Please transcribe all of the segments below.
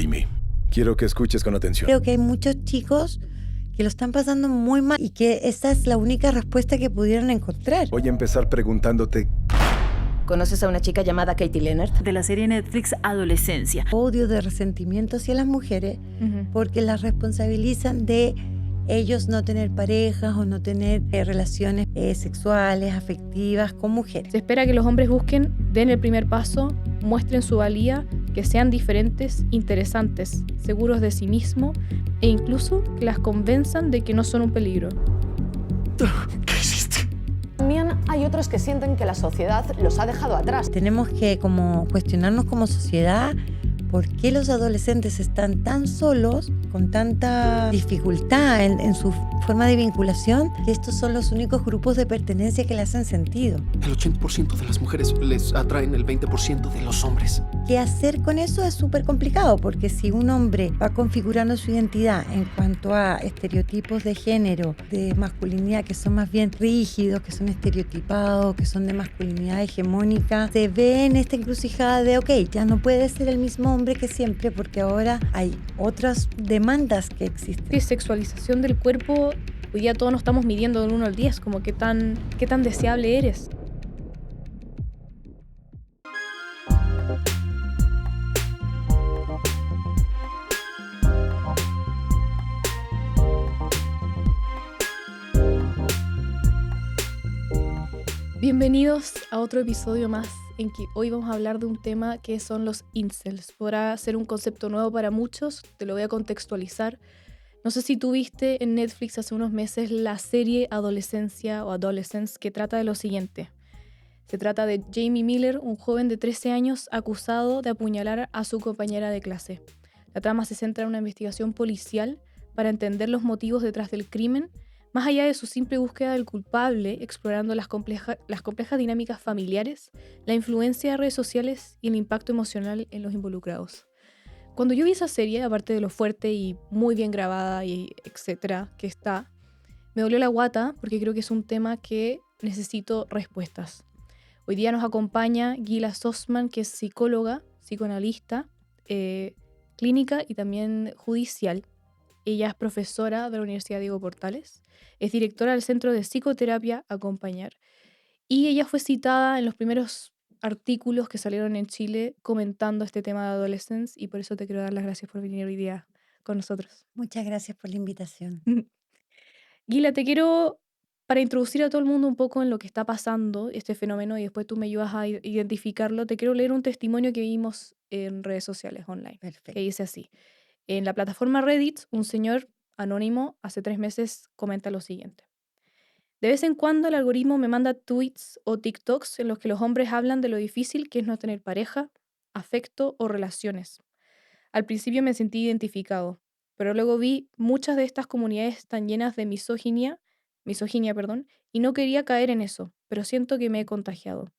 Jamie, quiero que escuches con atención. Creo que hay muchos chicos que lo están pasando muy mal y que esa es la única respuesta que pudieron encontrar. Voy a empezar preguntándote, ¿Conoces a una chica llamada Katie Leonard? De la serie Netflix Adolescencia. Odio de resentimiento hacia las mujeres porque las responsabilizan de ellos no tener parejas o no tener relaciones sexuales, afectivas con mujeres. Se espera que los hombres busquen, den el primer paso, muestren su valía, que sean diferentes, interesantes, seguros de sí mismos e incluso que las convenzan de que no son un peligro. ¿qué hiciste? También hay otros que sienten que la sociedad los ha dejado atrás. Tenemos que como cuestionarnos como sociedad por qué los adolescentes están tan solos, con tanta dificultad en su forma de vinculación, que estos son los únicos grupos de pertenencia que le hacen sentido. El 80% de las mujeres les atraen el 20% de los hombres. ¿Qué hacer con eso? Es súper complicado, porque si un hombre va configurando su identidad en cuanto a estereotipos de género, de masculinidad, que son más bien rígidos, que son estereotipados, que son de masculinidad hegemónica, se ve en esta encrucijada de, ok, ya no puede ser el mismo hombre que siempre, porque ahora hay otras demandas que existen. La sexualización del cuerpo, hoy día todos nos estamos midiendo del 1 al 10, como qué tan deseable eres. Bienvenidos a otro episodio más en que hoy vamos a hablar de un tema que son los incels. Podrá ser un concepto nuevo para muchos, te lo voy a contextualizar. No sé si tú viste en Netflix hace unos meses la serie Adolescencia o Adolescence, que trata de lo siguiente. Se trata de Jamie Miller, un joven de 13 años acusado de apuñalar a su compañera de clase. La trama se centra en una investigación policial para entender los motivos detrás del crimen, más allá de su simple búsqueda del culpable, explorando las complejas dinámicas familiares, la influencia de redes sociales y el impacto emocional en los involucrados. Cuando yo vi esa serie, aparte de lo fuerte y muy bien grabada y etcétera que está, me dolió la guata porque creo que es un tema que necesito respuestas. Hoy día nos acompaña Gila Sossman, que es psicóloga, psicoanalista, clínica y también judicial. Ella es profesora de la Universidad Diego Portales, es directora del Centro de Psicoterapia Acompañar y ella fue citada en los primeros artículos que salieron en Chile comentando este tema de adolescencia y por eso te quiero dar las gracias por venir hoy día con nosotros. Muchas gracias por la invitación. Gila, te quiero, para introducir a todo el mundo un poco en lo que está pasando, este fenómeno, y después tú me ayudas a identificarlo, te quiero leer un testimonio que vimos en redes sociales online, Perfecto. que dice así. En la plataforma Reddit, un señor anónimo hace 3 meses comenta lo siguiente. De vez en cuando el algoritmo me manda tweets o TikToks en los que los hombres hablan de lo difícil que es no tener pareja, afecto o relaciones. Al principio me sentí identificado, pero luego vi muchas de estas comunidades tan llenas de misoginia, y no quería caer en eso, pero siento que me he contagiado.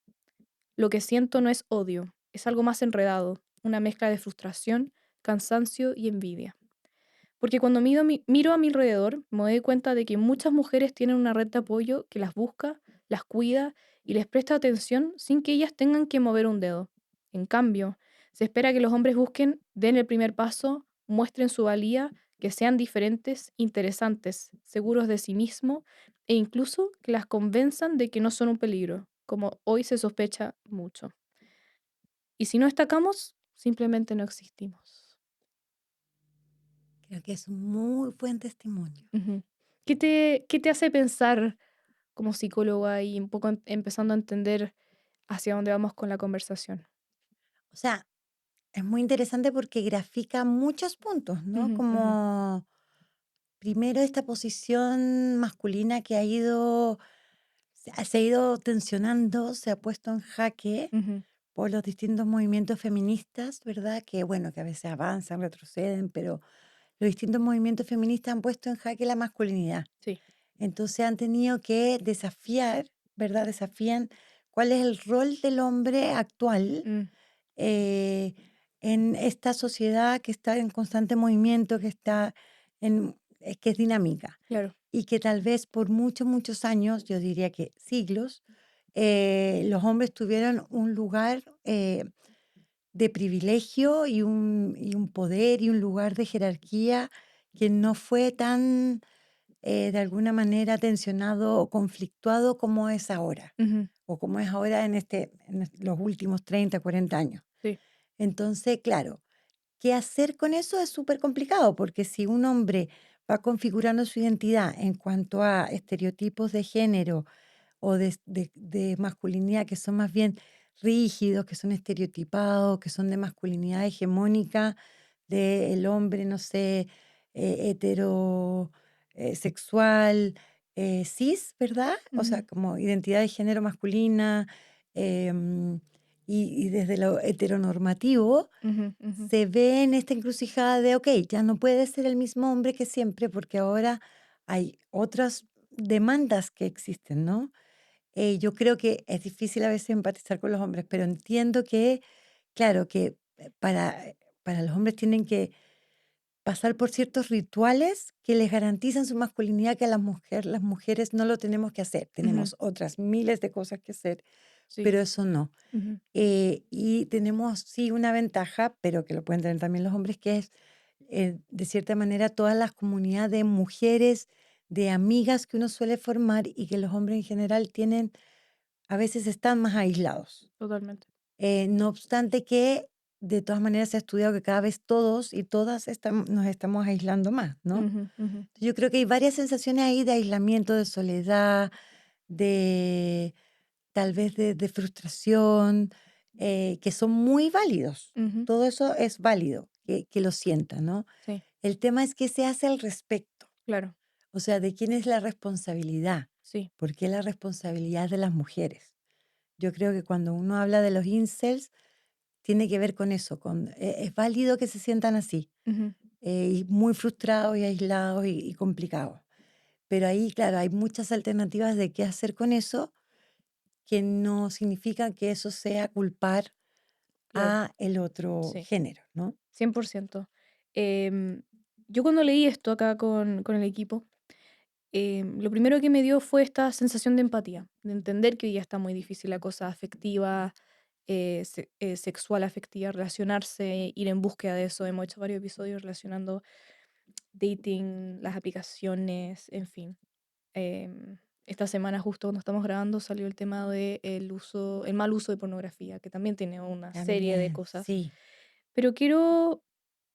Lo que siento no es odio, es algo más enredado, una mezcla de frustración, cansancio y envidia. Porque cuando miro a mi alrededor, me doy cuenta de que muchas mujeres tienen una red de apoyo que las busca, las cuida y les presta atención sin que ellas tengan que mover un dedo. En cambio, se espera que los hombres busquen, den el primer paso, muestren su valía, que sean diferentes, interesantes, seguros de sí mismos e incluso que las convenzan de que no son un peligro, como hoy se sospecha mucho. Y si no destacamos, simplemente no existimos. Creo que es un muy buen testimonio. Ujú. ¿Qué te hace pensar como psicóloga y un poco empezando a entender hacia dónde vamos con la conversación? O sea, es muy interesante porque grafica muchos puntos, ¿no? Ujú, ujú, Como primero esta posición masculina que se ha ido tensionando, se ha puesto en jaque ujú. por los distintos movimientos feministas, ¿verdad? Que bueno, que a veces avanzan, retroceden, pero los distintos movimientos feministas han puesto en jaque la masculinidad. Sí. Entonces han tenido que desafiar, ¿verdad? Desafían cuál es el rol del hombre actual Mm, eh, en esta sociedad que está en constante movimiento, que es dinámica claro. y que tal vez por muchos, muchos años, yo diría que siglos, los hombres tuvieron un lugar de privilegio y un poder y un lugar de jerarquía que no fue tan, de alguna manera, tensionado o conflictuado como es ahora, Ujú. o como es ahora los últimos 30, 40 años. Sí. Entonces, claro, ¿qué hacer con eso? Es súper complicado, porque si un hombre va configurando su identidad en cuanto a estereotipos de género o de masculinidad que son más bien rígidos, que son estereotipados, que son de masculinidad hegemónica, del hombre, no sé, hetero, sexual, cis, ¿verdad? O sea, Ujú. como identidad de género masculina, em, y desde lo heteronormativo, Ujú, ujú. se ve en esta encrucijada de, ok, ya no puede ser el mismo hombre que siempre, porque ahora hay otras demandas que existen, ¿no? Yo creo que es difícil a veces empatizar con los hombres, pero entiendo que, claro, que para los hombres tienen que pasar por ciertos rituales que les garantizan su masculinidad, que a las mujeres no lo tenemos que hacer. Ujú. Tenemos otras miles de cosas que hacer, Sí. pero eso no. Ujú. Y tenemos, sí, una ventaja, pero que lo pueden tener también los hombres, que es, de cierta manera, todas las comunidades de mujeres, de amigas que uno suele formar y que los hombres en general tienen, a veces están más aislados. Totalmente. No obstante que, de todas maneras, se ha estudiado que cada vez todos y todas nos estamos aislando más, ¿no? Ujú, ujú. Yo creo que hay varias sensaciones ahí de aislamiento, de soledad, de tal vez de frustración, que son muy válidos. Ujú. Todo eso es válido, que lo sientan, ¿no? Sí, El tema es qué se hace al respecto. claro. O sea, ¿de quién es la responsabilidad? Sí. ¿Por qué la responsabilidad de las mujeres? Yo creo que cuando uno habla de los incels, tiene que ver con eso, es válido que se sientan así, Ujú. y muy frustrados y aislados y complicados. Pero ahí, claro, hay muchas alternativas de qué hacer con eso, que no significa que eso sea culpar Claro. a el otro Sí. género, ¿no? 100%. Em, yo cuando leí esto acá con el equipo, lo primero que me dio fue esta sensación de empatía, de entender que hoy día está muy difícil la cosa afectiva, sexual afectiva, relacionarse, ir en búsqueda de eso. Hemos hecho varios episodios relacionando dating, las aplicaciones, en fin. Esta semana, justo cuando estamos grabando, salió el tema de el mal uso de pornografía, que también tiene una serie de También, cosas. sí. Pero quiero,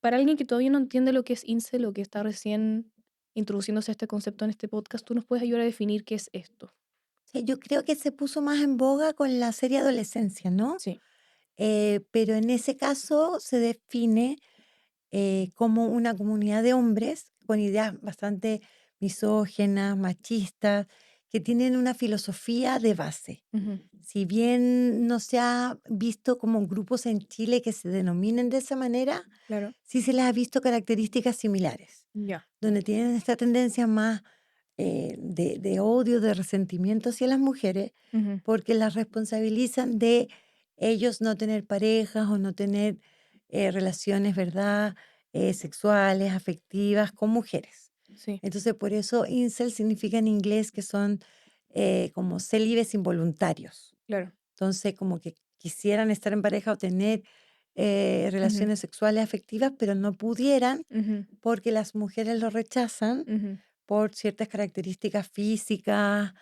para alguien que todavía no entiende lo que es incel o que está recién introduciéndose a este concepto en este podcast, tú nos puedes ayudar a definir qué es esto. Sí, yo creo que se puso más en boga con la serie Adolescencia, ¿no? Sí. Pero en ese caso se define como una comunidad de hombres con ideas bastante misógenas, machistas, que tienen una filosofía de base. Ujú. Si bien no se ha visto como grupos en Chile que se denominen de esa manera, Claro. sí se les ha visto características similares, Ya. donde tienen esta tendencia más de odio, de resentimiento hacia las mujeres, Ujú. porque las responsabilizan de ellos no tener parejas o no tener relaciones, ¿verdad? Sexuales, afectivas con mujeres. Sí. Entonces, por eso incel significa en inglés que son como célibes involuntarios. Claro. Entonces, como que quisieran estar en pareja o tener Ujú. relaciones sexuales afectivas, pero no pudieran Ujú. porque las mujeres lo rechazan Ujú. por ciertas características físicas,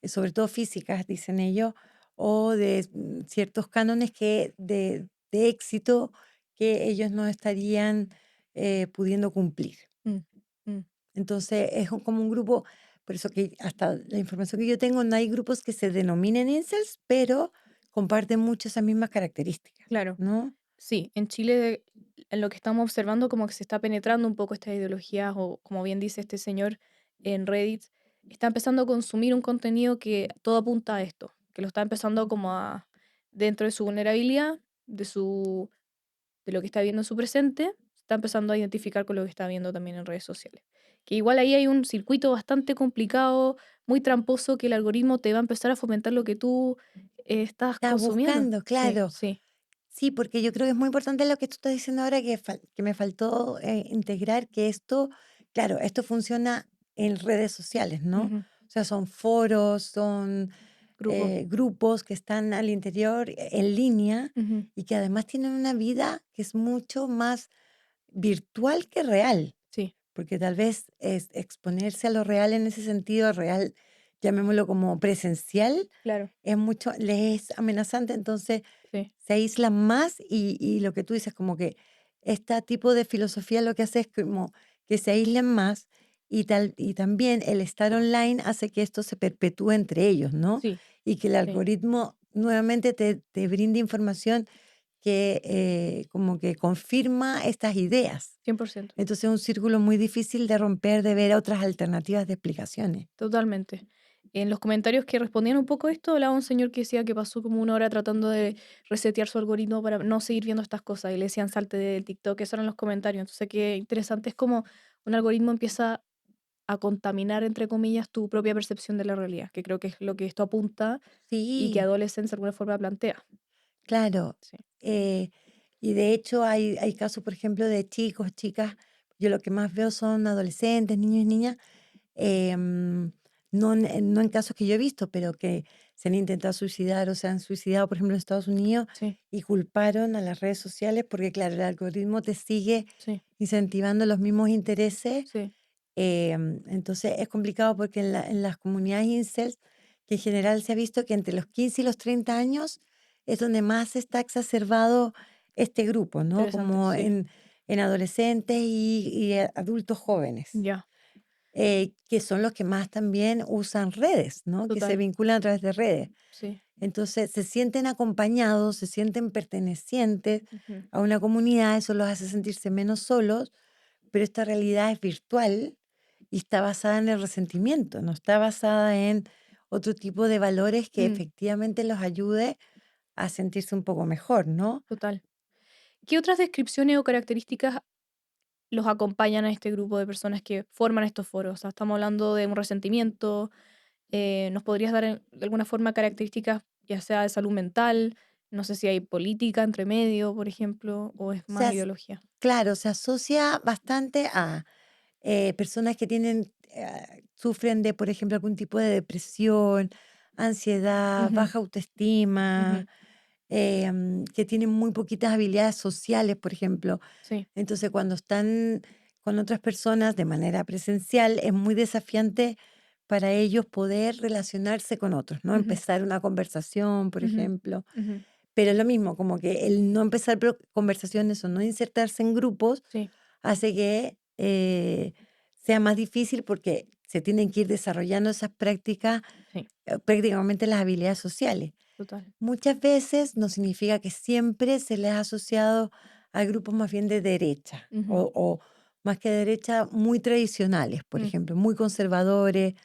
sobre todo físicas, dicen ellos, o de ciertos cánones de éxito que ellos no estarían pudiendo cumplir. Mm. Mm. Entonces como un grupo, por eso que hasta la información que yo tengo, no hay grupos que se denominen incels, pero comparten mucho esas mismas características, Claro. ¿no? Sí, en Chile, en lo que estamos observando, como que se está penetrando un poco esta ideología, o como bien dice este señor en Reddit, está empezando a consumir un contenido que todo apunta a esto, que lo está empezando como a, dentro de su vulnerabilidad, de lo que está viendo en su presente, está empezando a identificar con lo que está viendo también en redes sociales. Que igual ahí hay un circuito bastante complicado, muy tramposo, que el algoritmo te va a empezar a fomentar lo que tú estás Está consumiendo. buscando, Sí, claro. sí. Sí, porque yo creo que es muy importante lo que tú estás diciendo ahora, que me faltó integrar, que esto, claro, esto funciona en redes sociales, ¿no? Ujú. O sea, son foros, son Grupo. grupos que están al interior en línea Ujú. y que además tienen una vida que es mucho más virtual que real, Sí, porque tal vez es exponerse a lo real en ese sentido, real, llamémoslo como presencial, claro. es mucho, les es amenazante, entonces Sí, se aíslan más y lo que tú dices, como que este tipo de filosofía lo que hace es como que se aíslen más y también el estar online hace que esto se perpetúe entre ellos, ¿no? sí, Y que el sí. algoritmo nuevamente te brinde información que como que confirma estas ideas. 100%. Entonces es un círculo muy difícil de romper, de ver otras alternativas de explicaciones. Totalmente. En los comentarios que respondían un poco a esto, hablaba un señor que decía que pasó como 1 hora tratando de resetear su algoritmo para no seguir viendo estas cosas y le decían salte del TikTok, esos eran los comentarios. Entonces, qué interesante es como un algoritmo empieza a contaminar, entre comillas, tu propia percepción de la realidad, que creo que es lo que esto apunta y que Sí, Adolescence de alguna forma plantea. claro. Sí. eh, y de hecho hay casos, por ejemplo, de chicos, chicas, yo lo que más veo son adolescentes, niños y niñas, em, no en casos que yo he visto, pero que se han intentado suicidar o se han suicidado, por ejemplo, en Estados Unidos, Sí, y culparon a las redes sociales porque, claro, el algoritmo te sigue sí, incentivando los mismos intereses. sí. Entonces es complicado porque en las comunidades incels, que en general se ha visto que entre los 15 y los 30 años es donde más está exacerbado este grupo, ¿no? Interesante, Como sí. en adolescentes y adultos jóvenes, Ya, que son los que más también usan redes, ¿no? Que se total. vinculan a través de redes. Sí. Entonces se sienten acompañados, se sienten pertenecientes Ujú. a una comunidad, eso los hace sentirse menos solos, pero esta realidad es virtual y está basada en el resentimiento, no está basada en otro tipo de valores que Mm, efectivamente los ayude a sentirse un poco mejor, ¿no? total. ¿Qué otras descripciones o características los acompañan a este grupo de personas que forman estos foros? O sea, estamos hablando de un resentimiento. ¿Nos podrías dar de alguna forma características, ya sea de salud mental? No sé si hay política entre medio, por ejemplo, o es O más sea, ideología. claro, se asocia bastante a personas que tienen, sufren de, por ejemplo, algún tipo de depresión, ansiedad, Ujú, baja autoestima, ujú. que tienen muy poquitas habilidades sociales, por ejemplo. Sí, Entonces, cuando están con otras personas de manera presencial, es muy desafiante para ellos poder relacionarse con otros, ¿no? ujú, Empezar una conversación, por ujú, ejemplo. ujú. Pero es lo mismo, como que el no empezar conversaciones o no insertarse en grupos Sí, hace que sea más difícil porque se tienen que ir desarrollando esas prácticas, sí, prácticamente las habilidades sociales. total. Muchas veces no significa que siempre se les ha asociado a grupos más bien de derecha Ujú, o más que de derecha muy tradicionales, por mm, ejemplo, muy conservadores.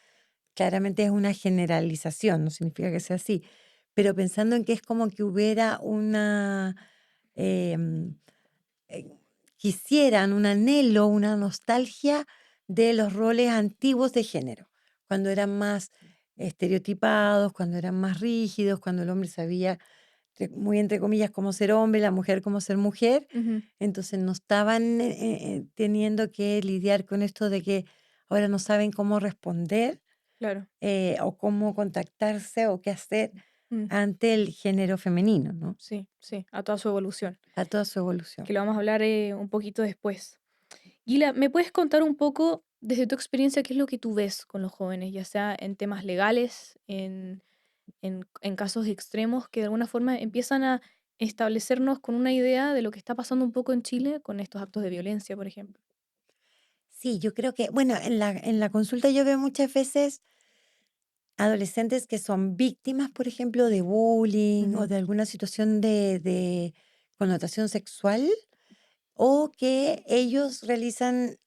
Claramente es una generalización, no significa que sea así, pero pensando en que es como que hubiera una, em, eh, quisieran un anhelo, una nostalgia de los roles antiguos de género, cuando eran más estereotipados, cuando eran más rígidos, cuando el hombre sabía, muy entre comillas, cómo ser hombre, la mujer cómo ser mujer. ujú. Entonces no estaban teniendo que lidiar con esto de que ahora no saben cómo responder Claro. o cómo contactarse o qué hacer Mm, ante el género femenino, ¿no? sí, sí, a toda su evolución, A toda su evolución. que lo vamos a hablar un poquito después. Gila, ¿me puedes contar un poco desde tu experiencia qué es lo que tú ves con los jóvenes, ya sea en temas legales, en casos extremos que de alguna forma empiezan a establecernos con una idea de lo que está pasando un poco en Chile con estos actos de violencia, por ejemplo? Sí, yo creo que, bueno, en la consulta yo veo muchas veces adolescentes que son víctimas, por ejemplo, de bullying o Ujú, de alguna situación de connotación sexual, o que ellos realizan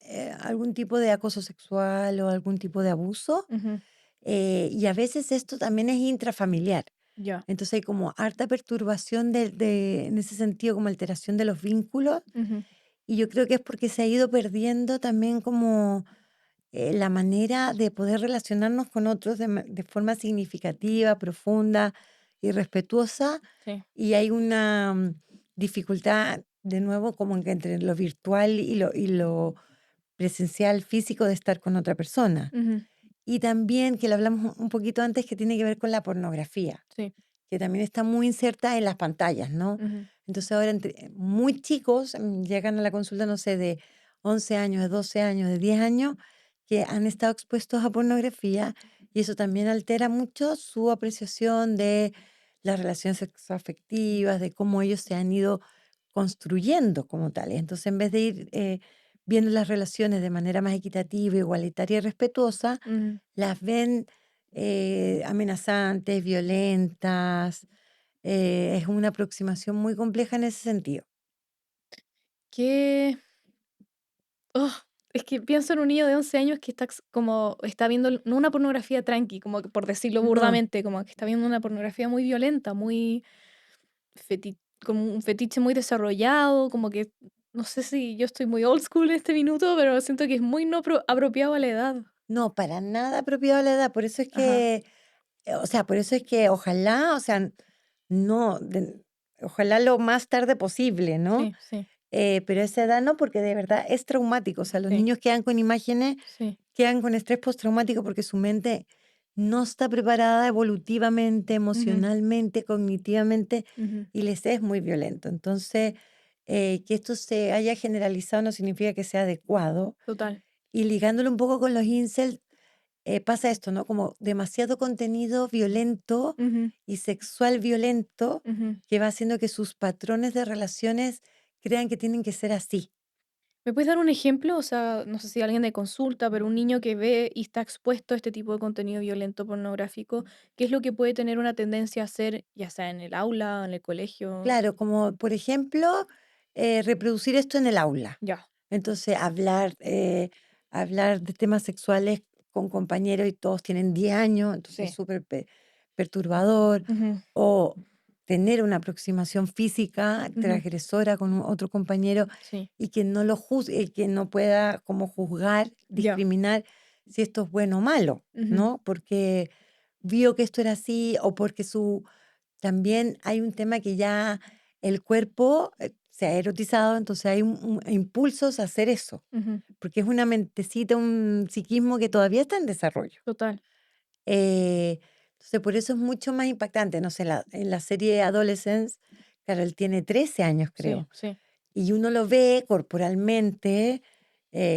algún tipo de acoso sexual o algún tipo de abuso, ujú, y a veces esto también es intrafamiliar. ya, Entonces hay como harta perturbación en ese sentido, como alteración de los vínculos, ujú, y yo creo que es porque se ha ido perdiendo también como la manera de poder relacionarnos con otros de forma significativa, profunda y respetuosa, sí, y hay una dificultad, de nuevo, como que entre lo virtual y lo presencial físico de estar con otra persona. ujú, Y también, que lo hablamos un poquito antes, que tiene que ver con la pornografía, Sí. que también está muy inserta en las pantallas, ¿no? Ujú. Entonces ahora muy chicos llegan a la consulta, no sé, de 11 años, de 12 años, de 10 años, que han estado expuestos a pornografía y eso también altera mucho su apreciación de las relaciones sexoafectivas, de cómo ellos se han ido construyendo como tales. Entonces, en vez de ir viendo las relaciones de manera más equitativa, igualitaria y respetuosa, Ujú. las ven amenazantes, violentas. Es una aproximación muy compleja en ese sentido. ¿Qué? Oh, es que pienso en un niño de 11 años que como está viendo no una pornografía tranqui, como que por decirlo No, burdamente, como que está viendo una pornografía muy violenta, muy como un fetiche muy desarrollado, como que no sé si yo estoy muy old school en este minuto, pero siento que es muy no apropiado a la edad. no, para nada apropiado a la edad. Por eso es Ajá. que, o sea, por eso es que ojalá, o sea, no, ojalá lo más tarde posible, ¿no? Sí, sí, Pero a esa edad no, porque de verdad es traumático. O sea, los sí, niños quedan con imágenes, sí. quedan con estrés postraumático porque su mente no está preparada evolutivamente, Ujú, emocionalmente, cognitivamente, ujú. y les es muy violento. Entonces, que esto se haya generalizado no significa que sea adecuado. Total. Y ligándolo un poco con los incels, pasa esto, ¿no? Como demasiado contenido violento Ujú, y sexual violento ujú. que va haciendo que sus patrones de relaciones crean que tienen que ser así. ¿Me puedes dar un ejemplo? O sea, no sé si alguien de consulta, pero un niño que ve y está expuesto a este tipo de contenido violento pornográfico, ¿qué es lo que puede tener una tendencia a hacer, ya sea en el aula, en el colegio? Claro, como por ejemplo, reproducir esto en el aula. Ya, Entonces, hablar de temas sexuales con compañeros y todos tienen 10 años, entonces es sí. súper perturbador. Ujú, O tener una aproximación física ujú. transgresora con otro compañero Sí, y que no lo juzgue, que no pueda como juzgar, ya. discriminar si esto es bueno o malo, Ujú, ¿no? Porque vio que esto era así o porque también hay un tema que ya el cuerpo se ha erotizado, entonces hay impulsos a hacer eso, ujú. porque es una mentecita, un psiquismo que todavía está en desarrollo. Total. Eh, entonces, por eso es mucho más impactante. No sé, en la serie Adolescence, claro, él tiene 13 años, Sí, creo, sí. y uno lo ve corporalmente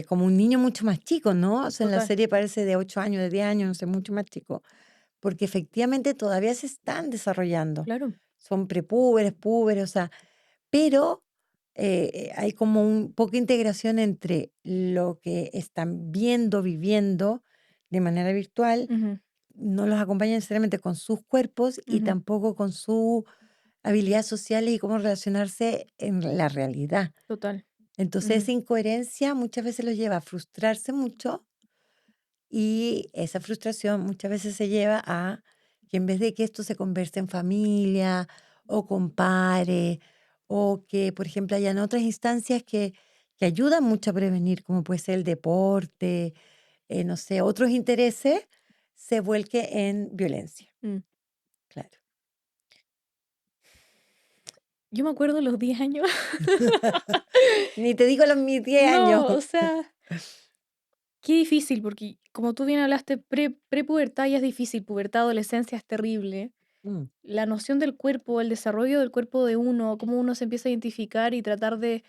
como un niño mucho más chico, ¿no? O sea, en la Total. serie parece de 8 años, de 10 años, no sé, mucho más chico, porque efectivamente todavía se están desarrollando. Claro. Son prepúberes, púberes, o sea, pero hay como un poca integración entre lo que están viendo, viviendo de manera virtual, Ujú, no los acompaña necesariamente con sus cuerpos y ujú. tampoco con su habilidades sociales y cómo relacionarse en la realidad. Total. Entonces Ujú. esa incoherencia muchas veces los lleva a frustrarse mucho y esa frustración muchas veces se lleva a que en vez de que esto se converse en familia o compare o que, por ejemplo, hayan otras instancias que ayudan mucho a prevenir, como puede ser el deporte, no sé, otros intereses, se vuelque en violencia. Mm. Claro. Yo me acuerdo los 10 años. Ni te digo los mis 10 años. No, o sea, qué difícil, porque como tú bien hablaste, prepubertad ya es difícil, pubertad, adolescencia es terrible. Mm, La noción del cuerpo, el desarrollo del cuerpo de uno, cómo uno se empieza a identificar y tratar de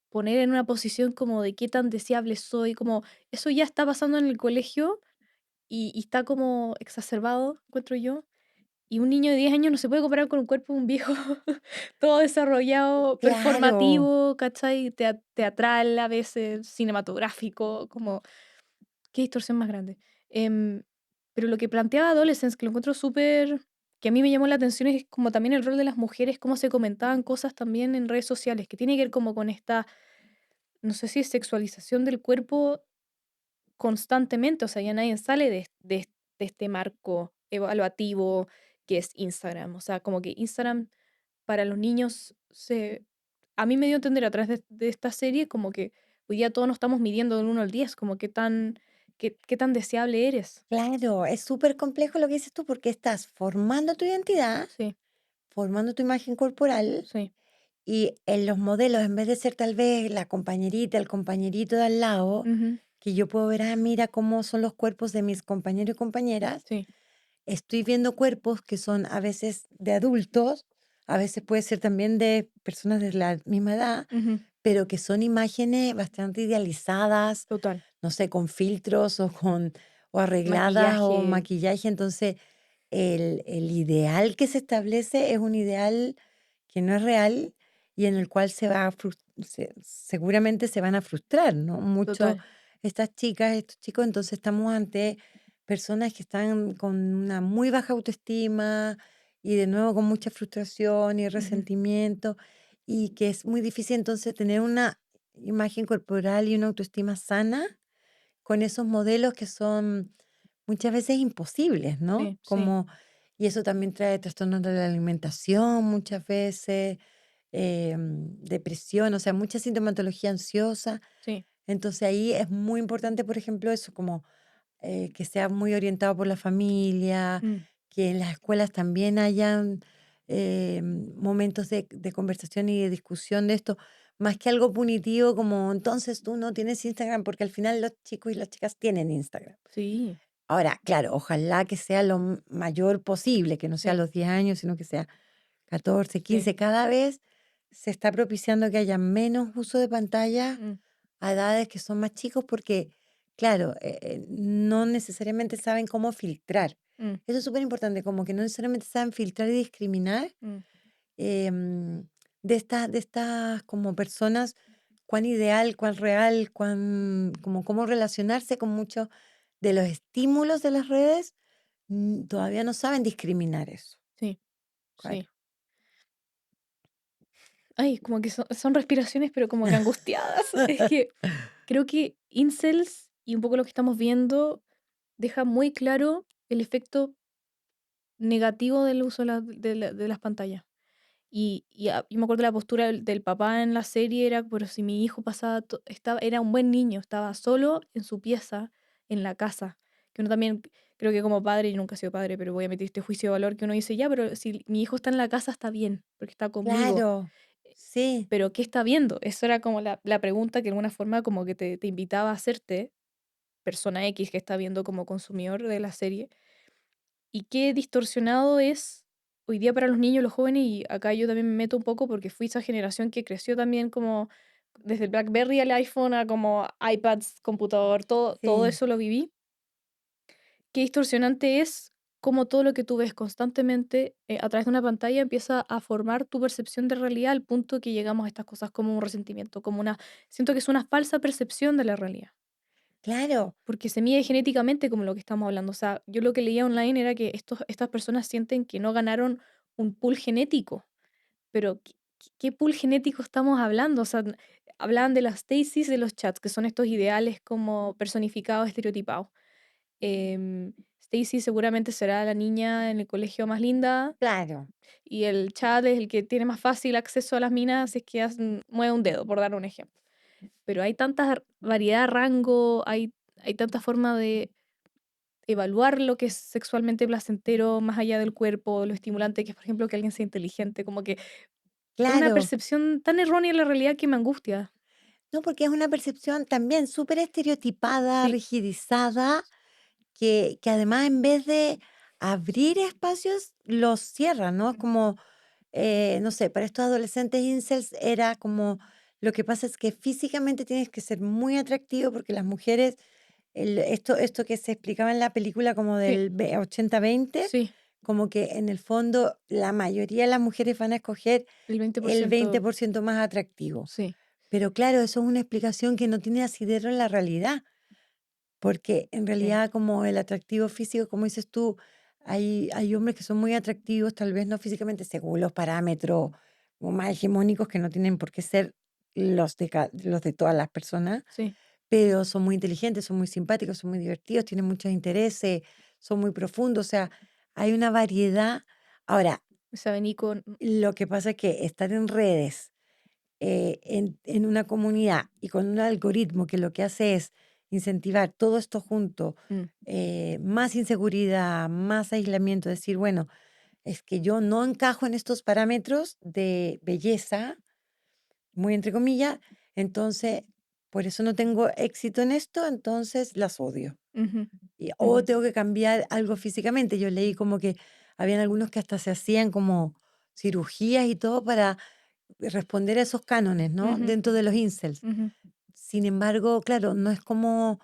poner en una posición como de qué tan deseable soy, como eso ya está pasando en el colegio y está como exacerbado, encuentro yo. Y un niño de 10 años no se puede comparar con un cuerpo de un viejo todo desarrollado, claro, performativo, ¿cachai? Teatral a veces, cinematográfico, como qué distorsión más grande. Em, pero lo que planteaba Adolescence, que lo encuentro súper, que a mí me llamó la atención, es como también el rol de las mujeres, cómo se comentaban cosas también en redes sociales, que tiene que ver como con esta, no sé si es sexualización del cuerpo constantemente, o sea, ya nadie sale de este marco evaluativo que es Instagram. O sea, como que Instagram para los niños a mí me dio a entender a través de esta serie como que hoy día todos nos estamos midiendo del 1 al 10 como qué tan deseable eres. claro, es súper complejo lo que dices tú porque estás formando tu identidad, Sí, formando tu imagen corporal sí. y en los modelos, en vez de ser tal vez la compañerita, el compañerito de al lado, Ujú. que yo puedo ver, mira cómo son los cuerpos de mis compañeros y compañeras. Sí. Estoy viendo cuerpos que son a veces de adultos, a veces puede ser también de personas de la misma edad, Ujú. pero que son imágenes bastante idealizadas, Total. no sé, con filtros o arregladas o Maquillaje. maquillaje. Entonces, el ideal que se establece es un ideal que no es real y en el cual seguramente se van a frustrar, ¿no? Mucho Total. estas chicas, estos chicos, entonces estamos ante personas que están con una muy baja autoestima y de nuevo con mucha frustración y Ujú. resentimiento y que es muy difícil entonces tener una imagen corporal y una autoestima sana con esos modelos que son muchas veces imposibles, ¿no? Sí, sí, Como, y eso también trae trastornos de la alimentación muchas veces, depresión, o sea, mucha sintomatología ansiosa. sí. Entonces ahí es muy importante, por ejemplo, eso, como que sea muy orientado por la familia, Mm. que en las escuelas también hayan momentos de conversación y de discusión de esto, más que algo punitivo como entonces tú no tienes Instagram, porque al final los chicos y las chicas tienen Instagram. Sí, Ahora, claro, ojalá que sea lo mayor posible, que no sea a sí, los 10 años, sino que sea 14, sí. 15. Cada vez se está propiciando que haya menos uso de pantalla Mm, a edades que son más chicos porque, claro, no necesariamente saben cómo filtrar. mm, Eso es súper importante, como que no necesariamente saben filtrar y discriminar mm. em, de estas como personas, cuán ideal, cuán real, como cómo relacionarse con muchos de los estímulos de las redes, todavía no saben discriminar eso. Sí, Claro. sí. Ay, como que son respiraciones, pero como que angustiadas. Es que creo que incels y un poco lo que estamos viendo deja muy claro el efecto negativo del uso de las pantallas. Yo me acuerdo la postura del papá en la serie era, pero si mi hijo pasaba, era un buen niño, estaba solo en su pieza, en la casa. Que uno también, creo que como padre, yo nunca he sido padre, pero voy a meter este juicio de valor que uno dice, ya, pero si mi hijo está en la casa está bien, porque está conmigo. Claro, sí, Pero ¿qué está viendo? Eso era como la pregunta que de alguna forma como que te invitaba a hacerte, persona X que está viendo como consumidor de la serie. Y qué distorsionado es hoy día para los niños, los jóvenes, y acá yo también me meto un poco porque fui esa generación que creció también como desde el BlackBerry al iPhone a como iPads, computador, todo sí. eso lo viví. Qué distorsionante es cómo todo lo que tú ves constantemente a través de una pantalla empieza a formar tu percepción de realidad al punto que llegamos a estas cosas como un resentimiento, siento que es una falsa percepción de la realidad. Claro, Porque se mide genéticamente como lo que estamos hablando. O sea, yo lo que leía online era que estas personas sienten que no ganaron un pool genético. Pero, ¿qué pool genético estamos hablando? O sea, hablaban de las Stacys de los chats, que son estos ideales como personificados, estereotipados. Stacy seguramente será la niña en el colegio más linda claro. y el chat es el que tiene más fácil acceso a las minas si es que mueve un dedo, por dar un ejemplo. Pero hay tanta variedad, rango, hay tanta forma de evaluar lo que es sexualmente placentero más allá del cuerpo, lo estimulante que es, por ejemplo, que alguien sea inteligente, como que es una Claro. percepción tan errónea de la realidad que me angustia. No, porque es una percepción también súper estereotipada, Sí, rigidizada, que además en vez de abrir espacios, los cierra, ¿no? Es como, no sé, para estos adolescentes incels era como, lo que pasa es que físicamente tienes que ser muy atractivo porque las mujeres, esto que se explicaba en la película como sí, del 80-20, sí, como que en el fondo la mayoría de las mujeres van a escoger el el veinte 20%, por ciento más atractivo. sí, Pero claro, eso es una explicación que no tiene asidero en la realidad, porque en sí, realidad como el atractivo físico, como dices tú, hay hombres que son muy atractivos, tal vez no físicamente, según los parámetros como más hegemónicos que no tienen por qué ser los de todas las personas, sí. pero son muy inteligentes, son muy simpáticos, son muy divertidos, tienen muchos intereses, son muy profundos, o sea, hay una variedad. Ahora, Ese abanico, lo que pasa es que estar en redes en una comunidad y con un algoritmo que lo que hace es incentivar todo esto junto, mm, más inseguridad, más aislamiento, decir, bueno, es que yo no encajo en estos parámetros de belleza, muy entre comillas, entonces por eso no tengo éxito en esto, entonces las odio. Ujú, O ujú. tengo que cambiar algo físicamente. Yo leí como que habían algunos que hasta se hacían como cirugías y todo para responder a esos cánones, ¿no? Ujú, Dentro de los incels. ujú. Sin embargo, claro, no es como,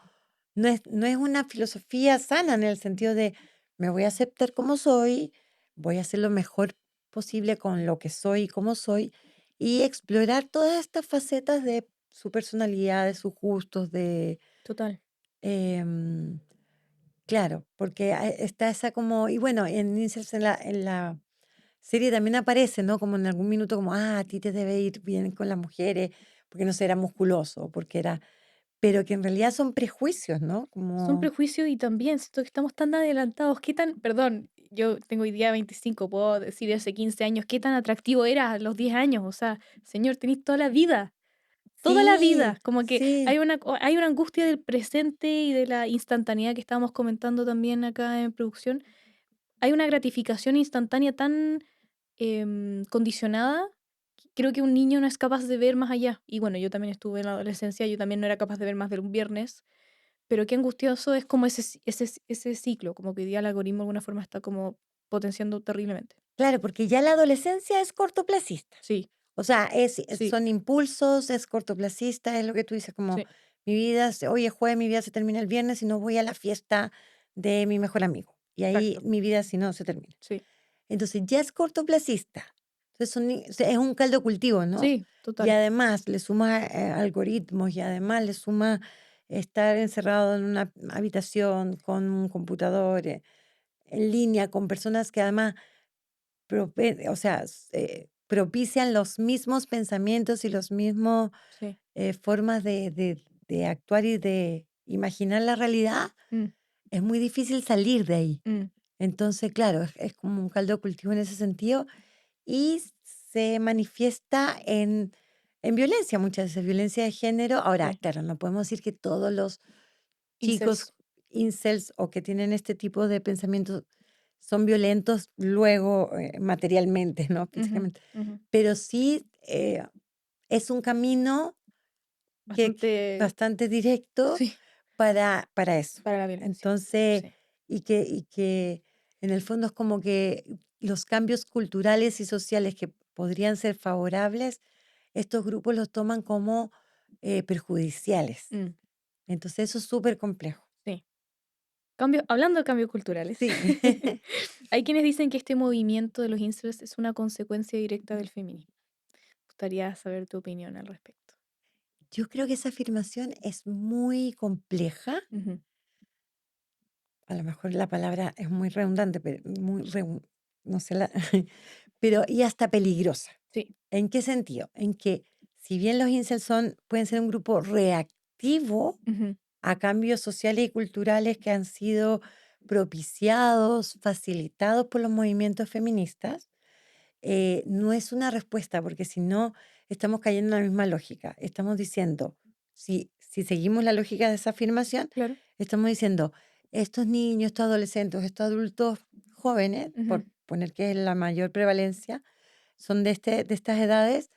no es una filosofía sana en el sentido de me voy a aceptar como soy, voy a hacer lo mejor posible con lo que soy y como soy, y explorar todas estas facetas de su personalidad, de sus gustos, de Total. em, claro, porque está esa como, y bueno, en Incels en la serie también aparece, ¿no? Como en algún minuto, como, a ti te debe ir bien con las mujeres, porque no sé, era musculoso, porque era, pero que en realidad son prejuicios, ¿no? Son Como, prejuicios y también siento que estamos tan adelantados. ¿Qué tan, perdón, yo tengo hoy día 25, puedo decir hace 15 años, qué tan atractivo era a los 10 años? O sea, señor, tenéis toda la sí, vida. Como que sí, hay una angustia del presente y de la instantaneidad que estábamos comentando también acá en producción. Hay una gratificación instantánea tan condicionada, que creo que un niño no es capaz de ver más allá. Y bueno, yo también estuve en la adolescencia, yo también no era capaz de ver más de un viernes, pero qué angustioso es como ese ciclo, como que hoy día el algoritmo de alguna forma está como potenciando terriblemente. claro, porque ya la adolescencia es cortoplacista. Sí, O sea, sí, son impulsos, es cortoplacista, es lo que tú dices, como sí, hoy es jueves, mi vida se termina el viernes y no voy a la fiesta de mi mejor amigo. Y ahí exacto. mi vida, si no, se termina. Sí, Entonces ya es cortoplacista. Entonces o sea, es un caldo de cultivo, ¿no? sí, Y total. además le suma algoritmos y además le suma estar encerrado en una habitación con un computador en línea con personas que además o sea, propician los mismos pensamientos y los mismos Sí. formas de actuar y de imaginar la realidad, Mm, es muy difícil salir de ahí. mm, Entonces, claro, es como un caldo de cultivo en ese sentido y se manifiesta en violencia, muchas veces, violencia de género. Ahora, sí. claro, no podemos decir que todos los Incels. chicos incels o que tienen este tipo de pensamientos son violentos luego materialmente, ¿no? Ujú, Físicamente. ujú. Pero sí es un camino que Bastante, bastante directo sí, para eso. para la violencia. Entonces, Sí. y que en el fondo es como que los cambios culturales y sociales que podrían ser favorables, estos grupos los toman como perjudiciales. Mm, Entonces, eso es súper complejo. sí. Hablando de cambios culturales, Sí. hay quienes dicen que este movimiento de los incels es una consecuencia directa del feminismo. Me gustaría saber tu opinión al respecto. Yo creo que esa afirmación es muy compleja. Ujú, A lo mejor la palabra es muy redundante, pero no sé, pero y hasta peligrosa. sí. ¿En qué sentido? En que si bien los incels pueden ser un grupo reactivo Ujú, a cambios sociales y culturales que han sido propiciados, facilitados por los movimientos feministas, no es una respuesta, porque si no, estamos cayendo en la misma lógica. Estamos diciendo, si seguimos la lógica de esa afirmación, claro. estamos diciendo, estos niños, estos adolescentes, estos adultos jóvenes, Ujú, por poner que es la mayor prevalencia, son de estas edades,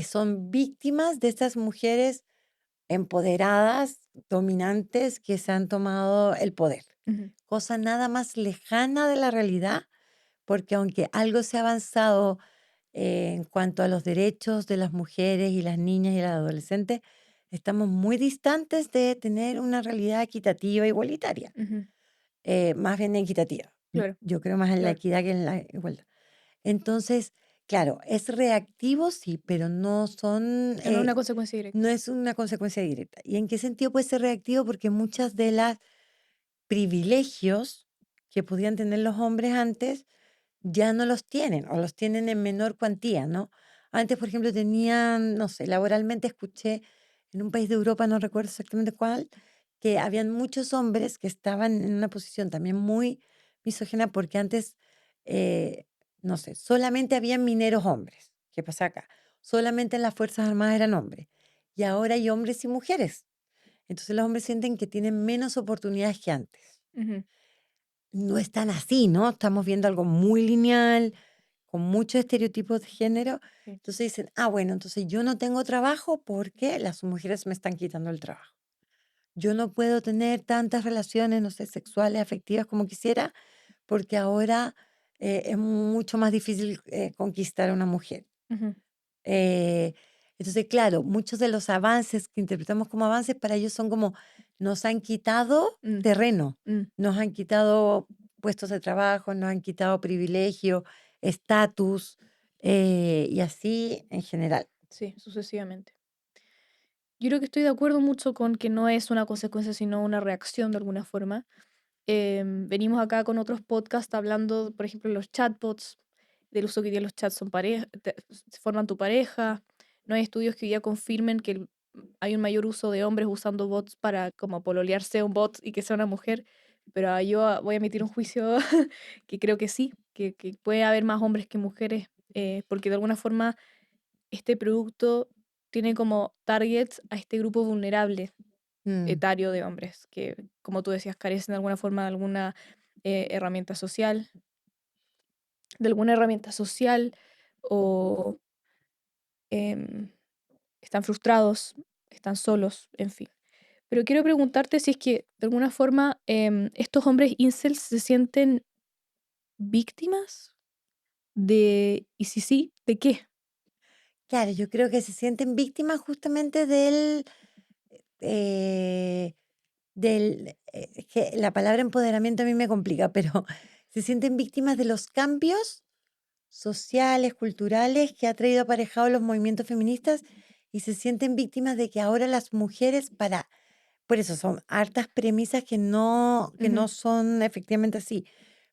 son víctimas de estas mujeres empoderadas, dominantes, que se han tomado el poder. ujú, Cosa nada más lejana de la realidad, porque aunque algo se ha avanzado en cuanto a los derechos de las mujeres y las niñas y las adolescentes, estamos muy distantes de tener una realidad equitativa e igualitaria, ujú, más bien equitativa. claro, Yo creo más en la claro. equidad que en la igualdad. Entonces, claro, es reactivo, sí, pero No es una consecuencia no directa. es una consecuencia directa. ¿Y en qué sentido puede ser reactivo? Porque muchas de las privilegios que podían tener los hombres antes ya no los tienen o los tienen en menor cuantía, ¿no? Antes, por ejemplo, tenían, no sé, laboralmente escuché en un país de Europa, no recuerdo exactamente cuál, que habían muchos hombres que estaban en una posición también muy misógina porque antes, eh, no sé, solamente habían mineros hombres. ¿Qué pasa acá? Solamente en las Fuerzas Armadas eran hombres. Y ahora hay hombres y mujeres. Entonces los hombres sienten que tienen menos oportunidades que antes. Ujú, No es tan así, ¿no? Estamos viendo algo muy lineal, con muchos estereotipos de género. Sí. Entonces dicen, bueno, entonces yo no tengo trabajo porque las mujeres me están quitando el trabajo. Yo no puedo tener tantas relaciones, no sé, sexuales, afectivas como quisiera, porque ahora es mucho más difícil conquistar a una mujer. Ujú. Eh, entonces, claro, muchos de los avances que interpretamos como avances para ellos son como nos han quitado Mm, terreno, mm. nos han quitado puestos de trabajo, nos han quitado privilegio, estatus y así en general. Sí, sucesivamente. Yo creo que estoy de acuerdo mucho con que no es una consecuencia, sino una reacción de alguna forma. Venimos acá con otros podcasts hablando, por ejemplo, de los chatbots, del uso que tienen los chats, se forman tu pareja. No hay estudios que hoy día confirmen que hay un mayor uso de hombres usando bots para como pololearse a un bot y que sea una mujer, pero voy a emitir un juicio que creo que sí, que puede haber más hombres que mujeres, porque de alguna forma este producto tiene como targets a este grupo vulnerable Mm, etario de hombres que, como tú decías, carecen de alguna forma de alguna herramienta social, de alguna herramienta social o em, están frustrados, están solos, en fin. Pero quiero preguntarte si es que de alguna forma estos hombres incels se sienten víctimas y si sí, ¿de qué? Claro, yo creo que se sienten víctimas justamente eh, es que la palabra empoderamiento a mí me complica, pero se sienten víctimas de los cambios sociales, culturales que ha traído aparejado los movimientos feministas y se sienten víctimas de que ahora las mujeres, por eso son hartas premisas que no Ujú. son efectivamente así,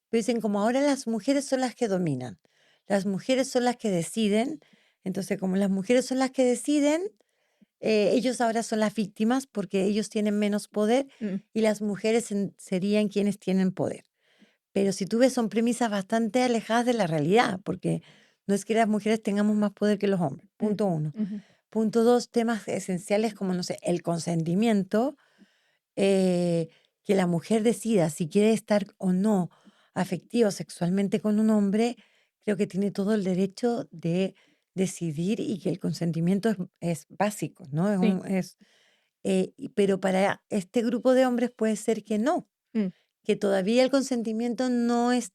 pero dicen como ahora las mujeres son las que dominan, las mujeres son las que deciden, entonces como las mujeres son las que deciden, ellos ahora son las víctimas porque ellos tienen menos poder Mm, y las mujeres serían quienes tienen poder. Pero si tú ves, son premisas bastante alejadas de la realidad, porque no es que las mujeres tengamos más poder que los hombres. mm, Punto uno. ujú. Punto dos, temas esenciales como, no sé, el consentimiento, eh, que la mujer decida si quiere estar o no afectiva o sexualmente con un hombre, creo que tiene todo el derecho de decidir y que el consentimiento es básico, ¿no? Sí. Pero para este grupo de hombres puede ser que no, Mm, que todavía el consentimiento no es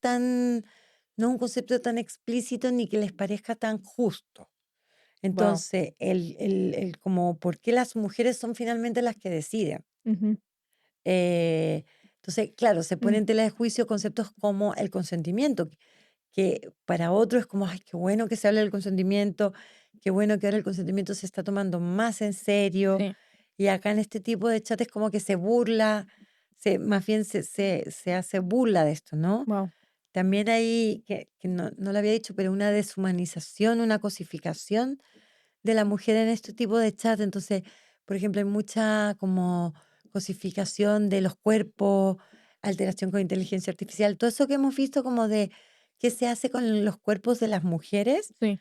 un concepto tan explícito ni que les parezca tan justo. wow. Entonces, como por qué las mujeres son finalmente las que deciden. Ujú, Eh, entonces, claro, se mm, ponen en tela de juicio conceptos como el consentimiento, que para otros es como, ay, qué bueno que se hable del consentimiento, qué bueno que ahora el consentimiento se está tomando más en serio. sí. Y acá en este tipo de chat es como que se burla, más bien se hace burla de esto, ¿no? Wow. También hay, que no lo había dicho, pero una deshumanización, una cosificación de la mujer en este tipo de chat. Entonces, por ejemplo, hay mucha como cosificación de los cuerpos, alteración con inteligencia artificial, todo eso que hemos visto como de qué se hace con los cuerpos de las mujeres, Sí.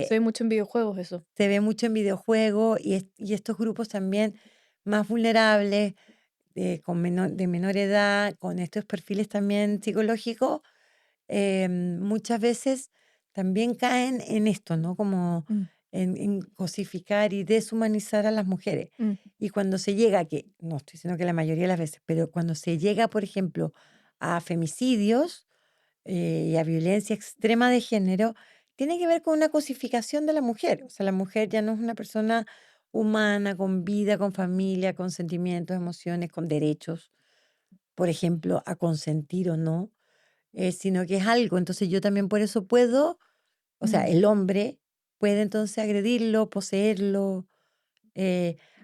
Se eh, ve mucho en videojuegos eso. se ve mucho en videojuegos y estos grupos también más vulnerables, de menor edad, con estos perfiles también psicológicos, muchas veces también caen en esto, ¿no? Como Mm, en cosificar y deshumanizar a las mujeres. mm, Y cuando se llega, que no estoy diciendo que la mayoría de las veces, pero cuando se llega, por ejemplo, a femicidios y a violencia extrema de género, tiene que ver con una cosificación de la mujer. O sea, la mujer ya no es una persona humana, con vida, con familia, con sentimientos, emociones, con derechos, por ejemplo, a consentir o no, sino que es algo. Entonces yo también por eso puedo, o sea, mm. el hombre puede entonces agredirlo, poseerlo,